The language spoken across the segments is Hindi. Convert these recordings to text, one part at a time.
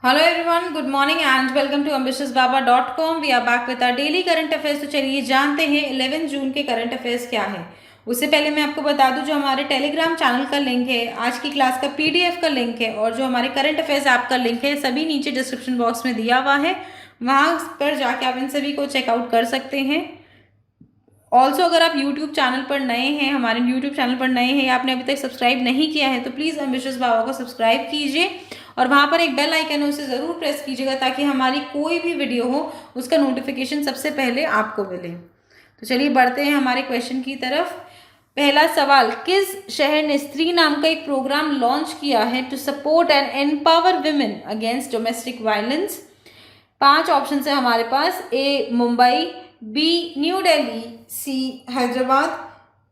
Hello everyone, good morning and welcome to ambitiousbaba.com. We are back with our daily current affairs. तो चलिए जानते हैं 11 जून के करंट अफेयर्स क्या है। उससे पहले मैं आपको बता दूं, जो हमारे टेलीग्राम चैनल का लिंक है, आज की क्लास का पीडीएफ का लिंक है और जो हमारे करंट अफेयर्स ऐप का लिंक है, सभी नीचे डिस्क्रिप्शन बॉक्स में दिया हुआ है। वहां पर जाके आप इन सभी को चेकआउट कर सकते हैं। ऑल्सो अगर आप यूट्यूब चैनल पर नए हैं, हमारे यूट्यूब चैनल पर नए हैं या आपने अभी तक सब्सक्राइब नहीं किया है, तो प्लीज़ एम्बिशियस बाबा को सब्सक्राइब कीजिए और वहाँ पर एक बेल आइकन है, उसे ज़रूर प्रेस कीजिएगा ताकि हमारी कोई भी वीडियो हो उसका नोटिफिकेशन सबसे पहले आपको मिले। तो चलिए बढ़ते हैं हमारे क्वेश्चन की तरफ। पहला सवाल, किस शहर ने स्त्री नाम का एक प्रोग्राम लॉन्च किया है to support and empower women against domestic violence? 5 option है हमारे पास। A Mumbai, B New Delhi, C Hyderabad,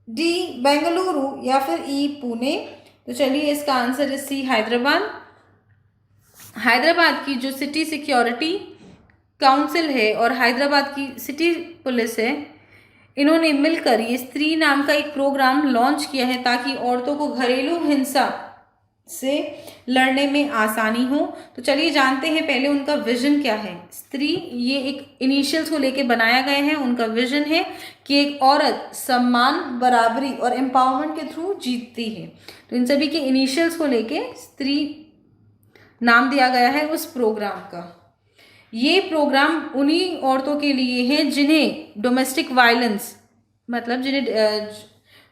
D Bengaluru या फिर ई पुणे। तो चलिए इसका आंसर है सी हैदराबाद। हैदराबाद की जो सिटी सिक्योरिटी काउंसिल है और हैदराबाद की सिटी पुलिस है, इन्होंने मिलकर ये स्त्री नाम का एक प्रोग्राम लॉन्च किया है ताकि औरतों को घरेलू हिंसा से लड़ने में आसानी हो। तो चलिए जानते हैं पहले उनका विजन क्या है। स्त्री, ये एक इनिशियल्स को लेके बनाया गया है। उनका विजन है कि एक औरत सम्मान, बराबरी और एम्पावरमेंट के थ्रू जीतती है। तो इन सभी के इनिशियल्स को लेके स्त्री नाम दिया गया है उस प्रोग्राम का। ये प्रोग्राम उन्हीं औरतों के लिए है जिन्हें डोमेस्टिक वायलेंस, मतलब जिन्हें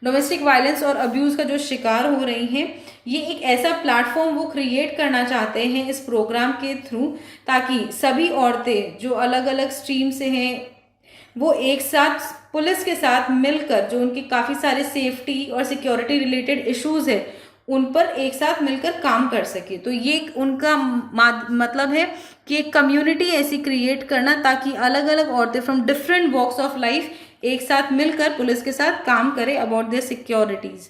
डोमेस्टिक वायलेंस और अब्यूज़ का जो शिकार हो रही हैं, ये एक ऐसा प्लेटफॉर्म वो क्रिएट करना चाहते हैं इस प्रोग्राम के थ्रू, ताकि सभी औरतें जो अलग अलग स्ट्रीम से हैं वो एक साथ पुलिस के साथ मिलकर, जो उनके काफ़ी सारे सेफ्टी और सिक्योरिटी रिलेटेड इश्यूज़ है, उन पर एक साथ मिलकर काम कर सके। तो ये उनका मतलब है कि एक कम्युनिटी ऐसी क्रिएट करना ताकि अलग अलग औरतें from different walks of life एक साथ मिलकर पुलिस के साथ काम करें अबाउट देयर सिक्योरिटीज़।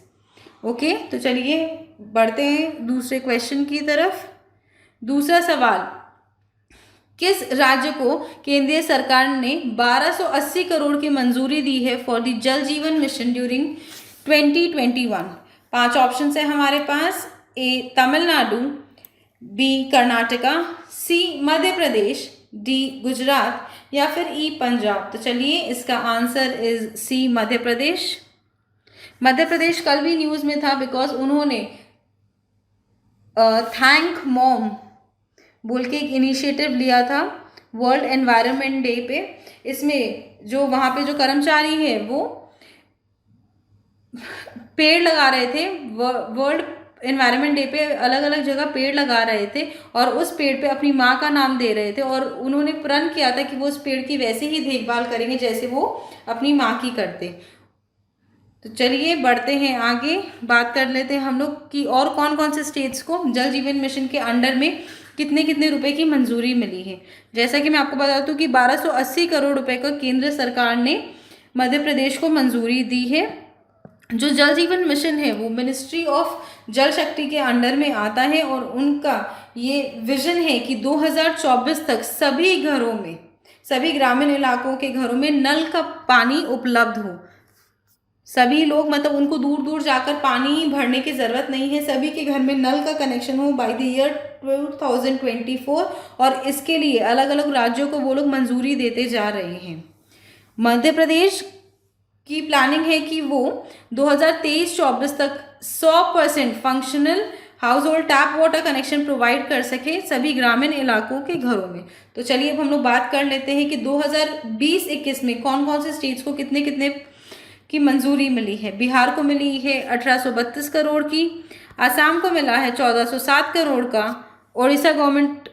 ओके, तो चलिए बढ़ते हैं दूसरे क्वेश्चन की तरफ। दूसरा सवाल, किस राज्य को केंद्रीय सरकार ने 1280 करोड़ की मंजूरी दी है फॉर द जल जीवन मिशन ड्यूरिंग 2021? 5 ऑप्शन है हमारे पास। ए तमिलनाडु, बी कर्नाटका, सी मध्य प्रदेश, डी गुजरात या फिर ई पंजाब। तो चलिए इसका आंसर इज सी मध्य प्रदेश। मध्य प्रदेश कल भी न्यूज़ में था बिकॉज उन्होंने थैंक मॉम बोल के एक इनिशिएटिव लिया था वर्ल्ड एनवायरनमेंट डे पे। इसमें जो वहाँ पे जो कर्मचारी है वो पेड़ लगा रहे थे। वर्ल्ड एनवायरनमेंट डे पे अलग अलग जगह पेड़ लगा रहे थे और उस पेड़ पे अपनी माँ का नाम दे रहे थे और उन्होंने प्रण किया था कि वो उस पेड़ की वैसे ही देखभाल करेंगे जैसे वो अपनी माँ की करते। तो चलिए बढ़ते हैं आगे, बात कर लेते हैं हम लोग कि और कौन कौन से स्टेट्स को जल जीवन मिशन के अंडर में कितने कितने रुपए की मंजूरी मिली है। जैसा कि मैं आपको बता दूं कि 1280 करोड़ रुपए का केंद्र सरकार ने मध्य प्रदेश को मंजूरी दी है। जो जल जीवन मिशन है वो मिनिस्ट्री ऑफ जल शक्ति के अंडर में आता है और उनका ये विजन है कि 2024 तक सभी घरों में, सभी ग्रामीण इलाकों के घरों में नल का पानी उपलब्ध हो। सभी लोग, मतलब उनको दूर दूर जाकर पानी भरने की ज़रूरत नहीं है, सभी के घर में नल का कनेक्शन हो बाय द ईयर 2024। और इसके लिए अलग अलग राज्यों को वो लोग मंजूरी देते जा रहे हैं। मध्य प्रदेश की प्लानिंग है कि वो 2023-24 तक 100% functional house hold tap water connection provide कर सके सभी ग्रामीण इलाकों के घरों में। तो चलिए अब हम लोग बात कर लेते हैं कि 2020-21 में कौन कौन से स्टेट्स को कितने कितने की मंजूरी मिली है। बिहार को मिली है 1832 करोड़ की, असम को मिला है 1407 करोड़ का, उड़ीसा गवर्नमेंट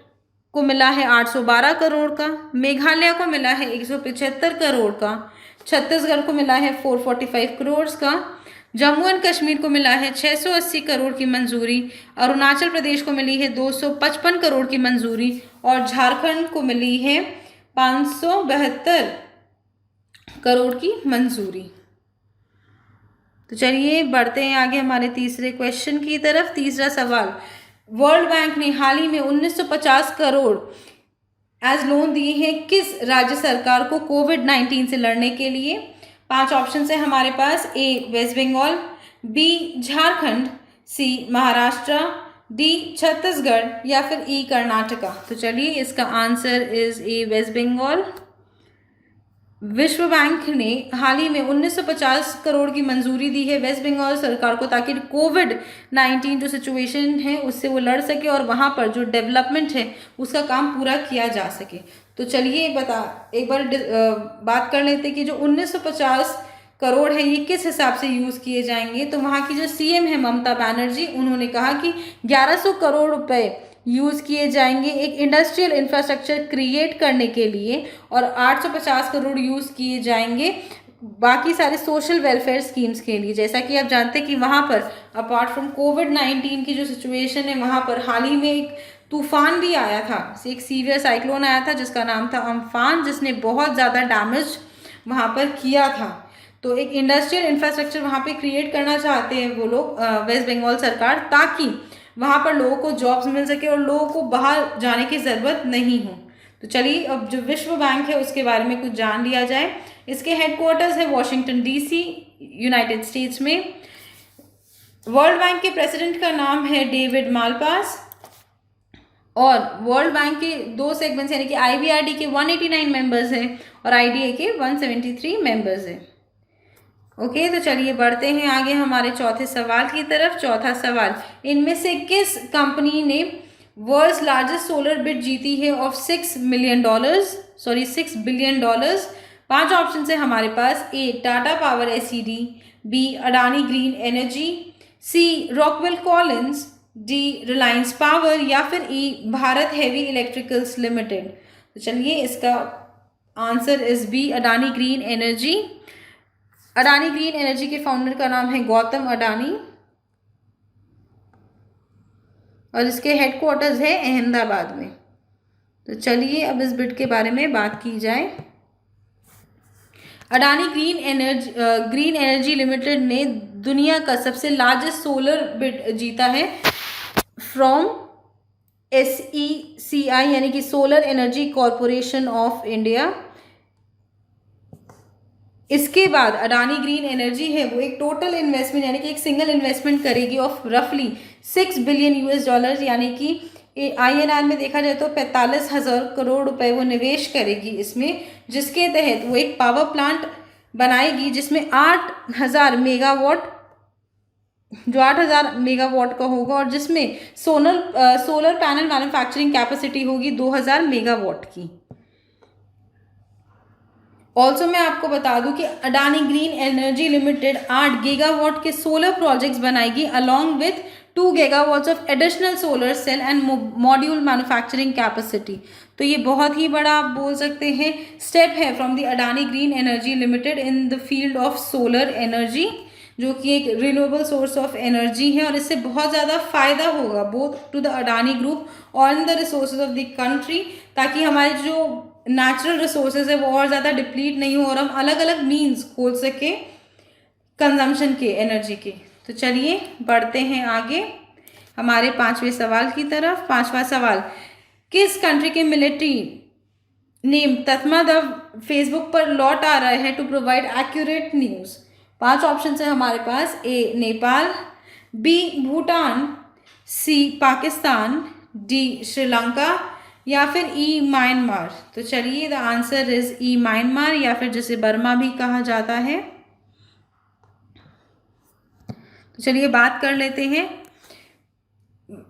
को मिला है 812 करोड़ का, मेघालय को मिला है 175 करोड़ का, छत्तीसगढ़ को मिला है 445 करोड़ का, जम्मू एंड कश्मीर को मिला है 680 करोड़ की मंजूरी, अरुणाचल प्रदेश को मिली है 255 करोड़ की मंजूरी और झारखंड को मिली है 572 करोड़ की मंजूरी। तो चलिए बढ़ते हैं आगे हमारे तीसरे क्वेश्चन की तरफ। तीसरा सवाल, वर्ल्ड बैंक ने हाल ही में 1950 करोड़ एज लोन दिए हैं किस राज्य सरकार को कोविड-19 से लड़ने के लिए? 5 ऑप्शन है हमारे पास। A West Bengal, B Jharkhand, C Maharashtra, D Chhattisgarh या फिर ई कर्नाटका? तो चलिए इसका answer is A West Bengal. विश्व बैंक ने हाल ही में 1950 करोड़ की मंजूरी दी है वेस्ट बंगाल सरकार को, ताकि कोविड-19 जो सिचुएशन है उससे वो लड़ सके और वहाँ पर जो डेवलपमेंट है उसका काम पूरा किया जा सके। तो चलिए एक बार बात कर लेते हैं कि जो 1950 करोड़ है ये किस हिसाब से यूज़ किए जाएंगे। तो वहाँ की जो सीएम है ममता बनर्जी, उन्होंने कहा कि 1100 करोड़ रुपए यूज़ किए जाएंगे एक इंडस्ट्रियल इंफ्रास्ट्रक्चर क्रिएट करने के लिए, और 850 करोड़ यूज़ किए जाएंगे बाकी सारे सोशल वेलफेयर स्कीम्स के लिए। जैसा कि आप जानते हैं कि वहाँ पर अपार्ट फ्रॉम कोविड-19 की जो सिचुएशन है, वहाँ पर हाल ही में एक तूफान भी आया था, एक सीवियर साइक्लोन आया था जिसका नाम था अम्फान, जिसने बहुत ज़्यादा डैमेज वहाँ पर किया था। तो एक इंडस्ट्रियल इंफ्रास्ट्रक्चर वहाँ पे क्रिएट करना चाहते हैं वो लोग, वेस्ट बंगाल सरकार, ताकि वहाँ पर लोगों को जॉब्स मिल सके और लोगों को बाहर जाने की ज़रूरत नहीं हो। तो चलिए अब जो विश्व बैंक है उसके बारे में कुछ जान लिया जाए। इसके हेडक्वार्टर्स है वॉशिंगटन DC, यूनाइटेड स्टेट्स में। वर्ल्ड बैंक के प्रेसिडेंट का नाम है डेविड मालपास, और वर्ल्ड बैंक के 2 सेगमेंट्स यानी कि IBRD के 189 मेंबर्स हैं और IDA के 173 मेंबर्स हैं। ओके, तो चलिए बढ़ते हैं आगे हमारे चौथे सवाल की तरफ। चौथा सवाल, इनमें से किस कंपनी ने वर्ल्ड्स लार्जेस्ट सोलर बिड जीती है ऑफ $6 बिलियन? 5 ऑप्शन है हमारे पास। A Tata Power SED, B Adani Green Energy, C Rockwell Collins, D Reliance Power, या फिर E Bharat Heavy Electricals Limited. तो चलिए इसका answer is B Adani Green Energy. Adani Green Energy के फाउंडर का नाम है गौतम अडानी और इसके हेडक्वार्टर्स है अहमदाबाद में। तो चलिए अब इस बिड के बारे में बात की जाए। अडानी ग्रीन एनर्जी लिमिटेड ने दुनिया का सबसे लार्जेस्ट सोलर बिड जीता है फ्रॉम SECI यानी कि solar energy corporation of India. इसके बाद अडानी ग्रीन एनर्जी है वो एक टोटल इन्वेस्टमेंट यानी कि एक सिंगल इन्वेस्टमेंट करेगी ऑफ रफली $6 बिलियन, यानी कि INR में देखा जाए तो 45,000 करोड़ रुपए वो निवेश करेगी इसमें, जिसके तहत वो एक पावर प्लांट बनाएगी जिसमें 8,000 मेगावाट का होगा, और जिसमें सोलर पैनल मैन्युफैक्चरिंग कैपेसिटी होगी 2,000 मेगावाट की। ऑल्सो मैं आपको बता दूं कि Adani Green Energy Limited 8 gigawatt के सोलर प्रोजेक्ट्स बनाएगी along with 2 gigawatts of additional solar cell and module manufacturing capacity. तो ये बहुत ही बड़ा आप बोल सकते हैं स्टेप है from the Adani Green Energy limited in the field of solar energy, जो कि एक रिन्यूएबल सोर्स ऑफ एनर्जी है, और इससे बहुत ज़्यादा फ़ायदा होगा both to the Adani Group और in the resources of the country, ताकि हमारे जो नेचुरल रिसोर्सेज है वो और ज़्यादा डिप्लीट नहीं हो और हम अलग अलग मीन्स खोल सके कंजम्पशन के एनर्जी के। तो चलिए बढ़ते हैं आगे हमारे 5वें सवाल की तरफ। 5वां सवाल, किस कंट्री के मिलिट्री नेम तथमादव फेसबुक पर लौट आ रहा है to provide accurate news? 5 option है हमारे पास। A Nepal, B Bhutan, C Pakistan, D Sri Lanka, या फिर ई म्यांमार। तो चलिए the answer is E Myanmar, या फिर जिसे बर्मा भी कहा जाता है। तो चलिए बात कर लेते हैं।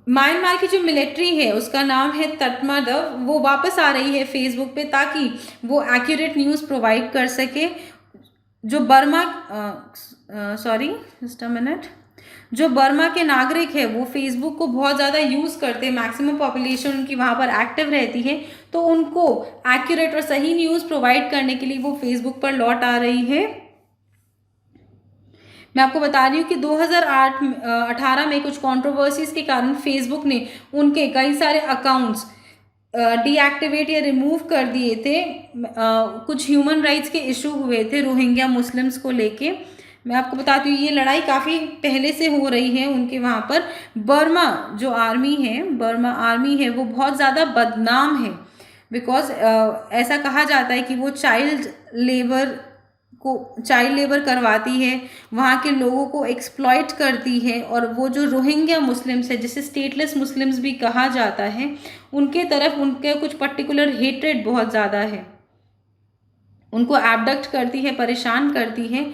म्यांमार की जो मिलिट्री है उसका नाम है तथमादव, वो वापस आ रही है फेसबुक पे ताकि वो एक्यूरेट न्यूज़ प्रोवाइड कर सके। जो जो बर्मा के नागरिक है वो फेसबुक को बहुत ज़्यादा यूज़ करते हैं, मैक्सिमम पॉपुलेशन उनकी वहाँ पर एक्टिव रहती है, तो उनको एक्यूरेट और सही न्यूज़ प्रोवाइड करने के लिए वो फेसबुक पर लौट आ रही है। मैं आपको बता रही हूँ कि 2018 में कुछ कंट्रोवर्सीज के कारण फेसबुक ने उनके कई सारे अकाउंट्स डीएक्टिवेट या रिमूव कर दिए थे। कुछ ह्यूमन राइट्स के इशू हुए थे रोहिंग्या मुस्लिम्स को लेके। मैं आपको बताती हूँ ये लड़ाई काफ़ी पहले से हो रही है उनके वहाँ पर। बर्मा आर्मी है वो बहुत ज़्यादा बदनाम है बिकॉज ऐसा कहा जाता है कि वो चाइल्ड लेबर को चाइल्ड लेबर करवाती है, वहाँ के लोगों को एक्सप्लॉइट करती है, और वो जो रोहिंग्या मुस्लिम्स है, जिसे स्टेटलेस मुस्लिम्स भी कहा जाता है, उनके तरफ उनके कुछ पर्टिकुलर हेट्रेड बहुत ज़्यादा है, उनको एबडक्ट करती है, परेशान करती है।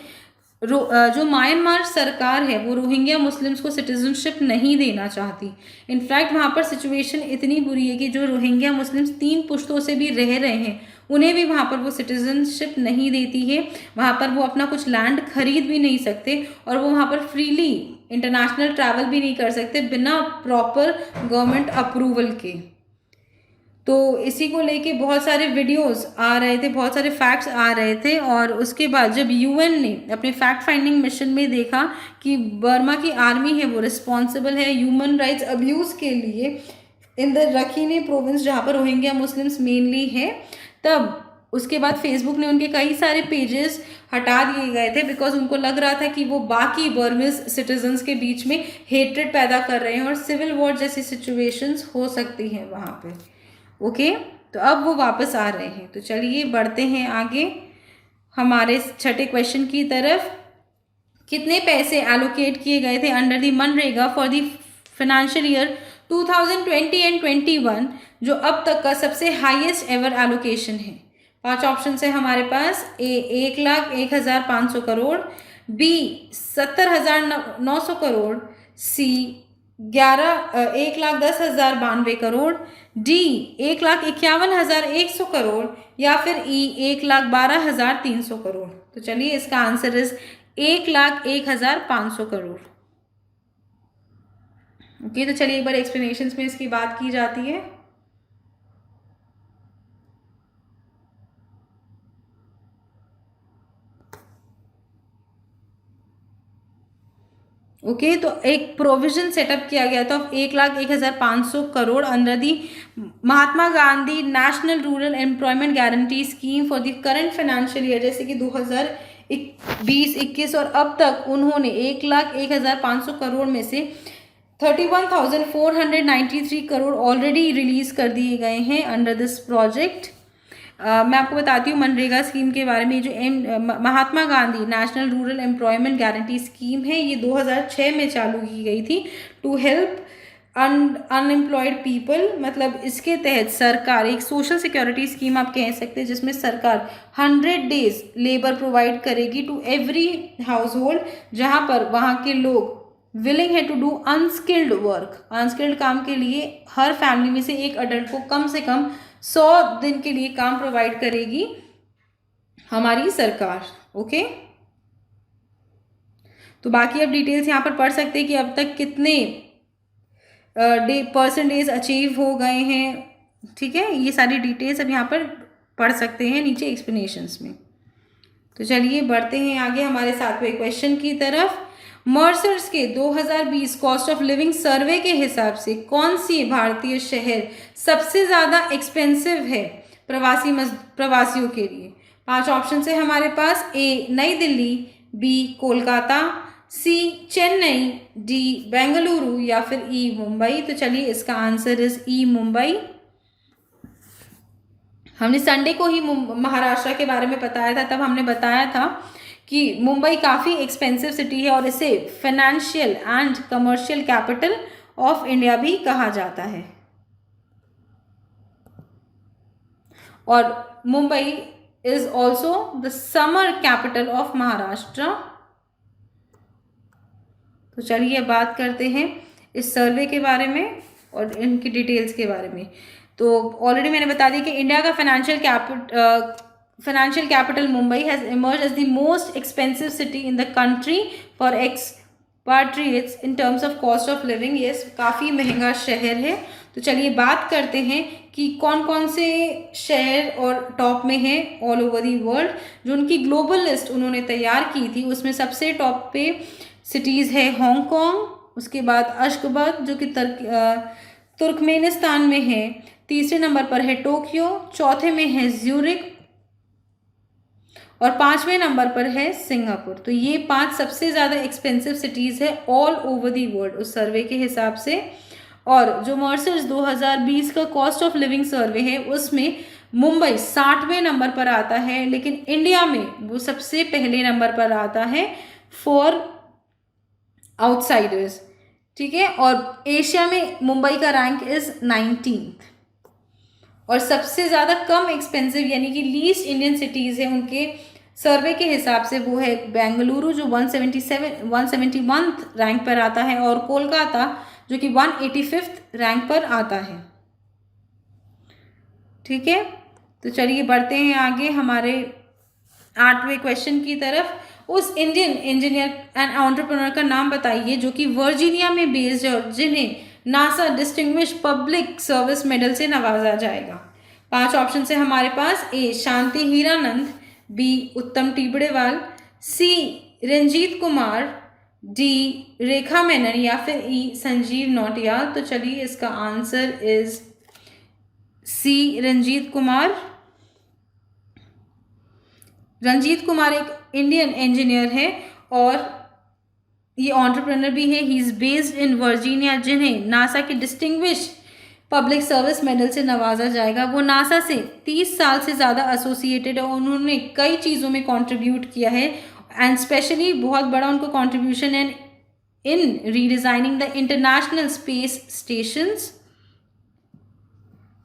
जो म्यांमार सरकार है वो रोहिंग्या मुस्लिम्स को सिटीजनशिप नहीं देना चाहती। इनफैक्ट वहाँ पर सिचुएशन इतनी बुरी है कि जो रोहिंग्या मुस्लिम्स 3 पुश्तों से भी रह रहे हैं उन्हें भी वहाँ पर वो सिटीजनशिप नहीं देती है। वहाँ पर वो अपना कुछ लैंड खरीद भी नहीं सकते, और वो वहाँ पर फ्रीली इंटरनेशनल ट्रैवल भी नहीं कर सकते बिना प्रॉपर गवर्नमेंट अप्रूवल के। तो इसी को लेके बहुत सारे वीडियोस आ रहे थे, बहुत सारे फैक्ट्स आ रहे थे, और उसके बाद जब यूएन ने अपने फैक्ट फाइंडिंग मिशन में देखा कि बर्मा की आर्मी है वो रिस्पॉन्सिबल है ह्यूमन राइट्स अब्यूज़ के लिए इन द रखीने प्रोविंस जहाँ पर रोहिंग्या मुस्लिम्स मेनली है, तब उसके बाद फेसबुक ने उनके कई सारे पेजेस हटा दिए गए थे, बिकॉज उनको लग रहा था कि वो बाकी बर्मिज सिटीजन्स के बीच में हेट्रेड पैदा कर रहे हैं और सिविल वॉर जैसी सिचुएशंस हो सकती हैं वहाँ पे। ओके, तो अब वो वापस आ रहे हैं। तो चलिए बढ़ते हैं आगे हमारे छठे क्वेश्चन की तरफ। कितने पैसे एलोकेट किए गए थे under the MNREGA for the financial year 2020 and 21, जो अब तक का सबसे हाईएस्ट एवर एलोकेशन है? 5 ऑप्शन है हमारे पास। ए 1,01,500 करोड़, बी 70,900 करोड़, सी 1,10,092 करोड़, डी 1,51,100 करोड़, या फिर ई 1,12,300 करोड़। तो चलिए इसका आंसर इज 1,01,500 करोड़। ओके, तो चलिए एक बार एक्सप्लेनेशंस में इसकी बात की जाती है। ओके, तो एक प्रोविजन सेटअप किया गया था 1,01,500 crore under the Mahatma Gandhi National Rural Employment Guarantee scheme for the current financial year, जैसे कि 2020-21 और अब तक उन्होंने 1,01,500 करोड़ में से 31,493 करोड़ ऑलरेडी रिलीज कर दिए गए हैं अंडर दिस प्रोजेक्ट। मैं आपको बताती हूँ मनरेगा स्कीम के बारे में। जो Mahatma Gandhi National Rural Employment Guarantee Scheme है, ये 2006 में चालू की गई थी टू हेल्प अनएम्प्लॉयड पीपल। मतलब इसके तहत सरकार एक सोशल सिक्योरिटी स्कीम आप कह सकते हैं, जिसमें सरकार 100 डेज लेबर प्रोवाइड करेगी टू एवरी हाउस होल्ड, जहाँ पर वहाँ के लोग विलिंग है to do unskilled work. Unskilled काम के लिए हर फैमिली में से एक अडल्ट को कम से कम 100 दिन के लिए काम प्रोवाइड करेगी हमारी सरकार। ओके, तो बाकी आप डिटेल्स यहाँ पर पढ़ सकते हैं कि अब तक कितने परसेंटेज अचीव हो गए हैं। ठीक है, ये सारी डिटेल्स अब यहाँ पर पढ़ सकते हैं नीचे एक्सप्लेनेशंस में। तो चलिए बढ़ते हैं आगे हमारे 7वें क्वेश्चन की तरफ। मर्सर्स के 2020 कॉस्ट ऑफ लिविंग सर्वे के हिसाब से कौन सी भारतीय शहर सबसे ज़्यादा एक्सपेंसिव है प्रवासियों के लिए? 5 ऑप्शन है हमारे पास। ए नई दिल्ली, बी कोलकाता, सी चेन्नई, डी बेंगलुरु, या फिर ई मुंबई। तो चलिए इसका आंसर इज ई मुंबई। हमने संडे को ही महाराष्ट्र के बारे में बताया था, तब हमने बताया था कि मुंबई काफ़ी एक्सपेंसिव सिटी है और इसे financial and commercial capital of India भी कहा जाता है। और Mumbai is also the summer capital of Maharashtra. तो चलिए बात करते हैं इस सर्वे के बारे में और इनकी डिटेल्स के बारे में। तो ऑलरेडी मैंने बता दिया कि इंडिया का financial capital Mumbai has emerged as the most expensive city in the country for expatriates in terms of cost of living। yes, काफ़ी महंगा शहर है। तो चलिए बात करते हैं कि कौन कौन से शहर और टॉप में हैं ऑल ओवर दी वर्ल्ड। जो उनकी ग्लोबल लिस्ट उन्होंने तैयार की थी उसमें सबसे टॉप पे सिटीज़ है हांगकांग, उसके बाद अशगाबद जो कि तुर्कमेनिस्तान में है, तीसरे नंबर पर है टोक्यो, चौथे में है ज्यूरिक और 5वें नंबर पर है सिंगापुर। तो ये 5 सबसे ज़्यादा एक्सपेंसिव सिटीज़ है ऑल ओवर दी वर्ल्ड उस सर्वे के हिसाब से। और जो मर्सर्स 2020 का कॉस्ट ऑफ लिविंग सर्वे है उसमें मुंबई 60वें नंबर पर आता है, लेकिन इंडिया में वो सबसे पहले नंबर पर आता है फॉर आउटसाइडर्स, ठीक है। और एशिया में मुंबई का रैंक इज 19th। और सबसे ज़्यादा कम एक्सपेंसिव यानी कि लीस्ट इंडियन सिटीज़ है उनके सर्वे के हिसाब से वो है बेंगलुरु जो 171 रैंक पर आता है, और कोलकाता जो कि 185 रैंक पर आता है, ठीक है। तो चलिए बढ़ते हैं आगे हमारे 8वें क्वेश्चन की तरफ। उस इंडियन इंजीनियर एंड एंटरप्रेन्योर का नाम बताइए जो कि वर्जीनिया में बेस्ड है और जिन्हें NASA distinguish public service medal से नवाजा जाएगा। 5 ऑप्शन है हमारे पास। ए शांति Hiranand, B Uttam Tibrewal, C Ranjit Kumar, D Rekha Menon या फिर ई संजीव नौटियाल। तो चलिए इसका answer is C Ranjit Kumar. Ranjit Kumar एक इंडियन इंजीनियर है और ये एंटरप्रेन्योर भी है। He is based in Virginia, जिन्हें नासा के डिस्टिंग्विश पब्लिक सर्विस मेडल से नवाजा जाएगा। वो नासा से 30 साल से ज़्यादा एसोसिएटेड है और उन्होंने कई चीज़ों में कंट्रीब्यूट किया है, एंड स्पेशली बहुत बड़ा उनको कंट्रीब्यूशन है इन redesigning the international space stations.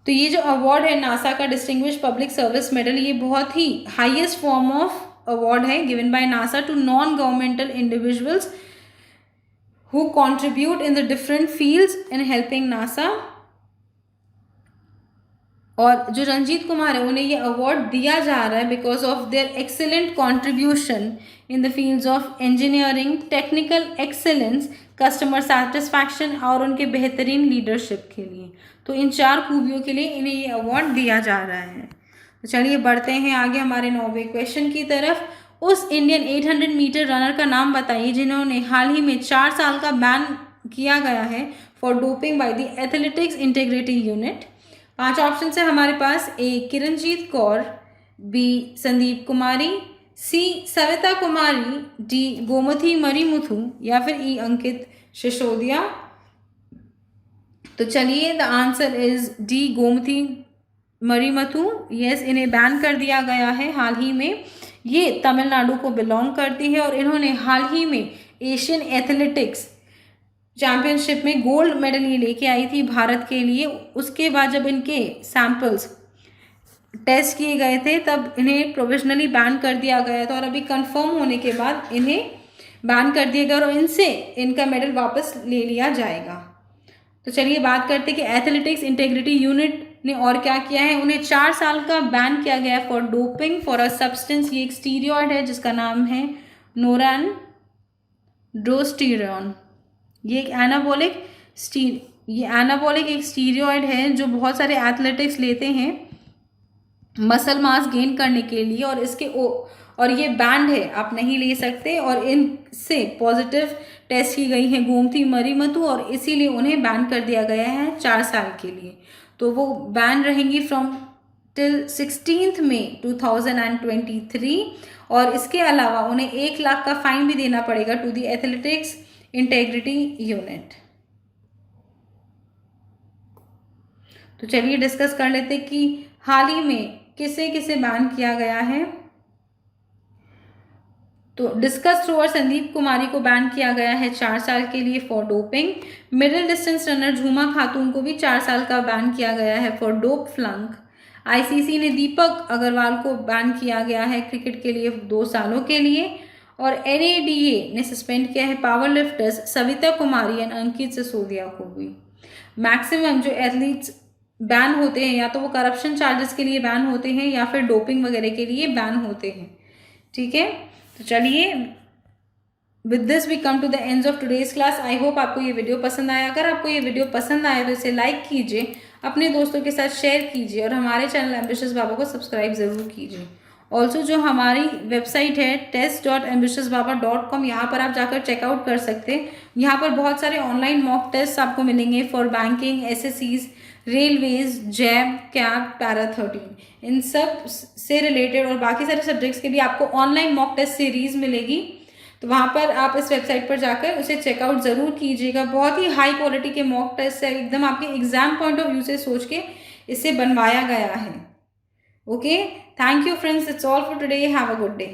तो ये जो अवार्ड है नासा का डिस्टिंग्विश पब्लिक सर्विस मेडल, ये बहुत ही हाईएस्ट फॉर्म ऑफ अवार्ड है given by NASA to non governmental individuals who contribute in the different fields in helping NASA. और जो रंजीत कुमार है उन्हें ये अवार्ड दिया जा रहा है because of their excellent contribution in the fields of engineering, technical excellence, customer satisfaction और उनके बेहतरीन लीडरशिप के लिए। तो इन 4 खूबियों के लिए इन्हें ये अवार्ड दिया जा रहा है। तो चलिए बढ़ते हैं आगे हमारे 9वें क्वेश्चन की तरफ। उस इंडियन 800 मीटर रनर का नाम बताइए जिन्होंने हाल ही में 4 साल का बैन किया गया है for doping by the athletics integrity Unit. 5 option है हमारे पास। A Kiranjeet Kaur, B Sandeep Kumari, C Savita Kumari, D Gomathi Marimuthu या फिर ई अंकित सिसोदिया। तो चलिए the answer is D Gomathi Marimuthu. Yes, इन्हें बैन कर दिया गया है हाल ही में। ये तमिलनाडु को बिलोंग करती है और इन्होंने हाल ही में एशियन एथलेटिक्स चैंपियनशिप में गोल्ड मेडल ये लेके आई थी भारत के लिए। उसके बाद जब इनके सैंपल्स टेस्ट किए गए थे तब इन्हें प्रोविजनली बैन कर दिया गया था, और अभी कंफर्म होने के बाद इन्हें बैन कर दिया गया और इनसे इनका मेडल वापस ले लिया जाएगा। तो चलिए बात करते हैं कि एथलेटिक्स इंटीग्रिटी यूनिट ने और क्या किया है। उन्हें 4 साल का बैन किया गया for doping for a substance. ये एक स्टीरॉयड है जिसका नाम है नोरानड्रोस्टेरोन। ये एक एनाबॉलिक एक स्टीरॉयड है जो बहुत सारे एथलेटिक्स लेते हैं मसल मास गेन करने के लिए, और ये बैंड है, आप नहीं ले सकते। और इनसे पॉजिटिव टेस्ट की गई है गोमती मरीमुथु और इसीलिए उन्हें बैन कर दिया गया है 4 साल के लिए। तो वो बैन रहेंगी फ्रॉम टिल 16 मई 2023। और इसके अलावा उन्हें 1 लाख का फाइन भी देना पड़ेगा to the athletics integrity unit. तो चलिए डिस्कस कर लेते हैं कि हाल ही में किसे किसे बैन किया गया है। तो डिस्कस थ्रोअर संदीप कुमारी को बैन किया गया है 4 साल के लिए for doping. Middle distance runner Jhuma Khatun को भी 4 साल का बैन किया गया है फॉर डोप फ्लंक। आईसीसी ने दीपक अग्रवाल को बैन किया गया है क्रिकेट के लिए 2 सालों के लिए। और एनएडीए ने सस्पेंड किया है power lifters Savita Kumari and Ankit Sisodia को भी। मैक्सिमम जो एथलीट्स बैन होते हैं या तो वो करप्शन चार्जेस के लिए बैन होते हैं या फिर डोपिंग वगैरह के लिए बैन होते हैं, ठीक है। तो चलिए with this we come to the end of today's class. I hope आपको ये वीडियो पसंद आया। अगर आपको ये वीडियो पसंद आए तो इसे लाइक कीजिए, अपने दोस्तों के साथ शेयर कीजिए और हमारे चैनल एम्बिशियस बाबा को सब्सक्राइब ज़रूर कीजिए। ऑल्सो जो हमारी वेबसाइट है test.ambitiousbaba.com, यहाँ पर आप जाकर चेकआउट कर सकते हैं। यहाँ पर बहुत सारे ऑनलाइन मॉक टेस्ट आपको मिलेंगे फॉर बैंकिंग, एसएससीज, रेलवेज, जैम, कैब, पैरा 13, इन सब से रिलेटेड और बाकी सारे सब्जेक्ट्स के लिए आपको ऑनलाइन मॉक टेस्ट सीरीज़ मिलेगी। तो वहाँ पर आप इस वेबसाइट पर जाकर उसे चेकआउट ज़रूर कीजिएगा। बहुत ही हाई क्वालिटी के मॉक टेस्ट है, एकदम आपके एग्जाम पॉइंट ऑफ व्यू से सोच के इसे बनवाया गया है। Okay, thank you friends, it's all for today, have a good day.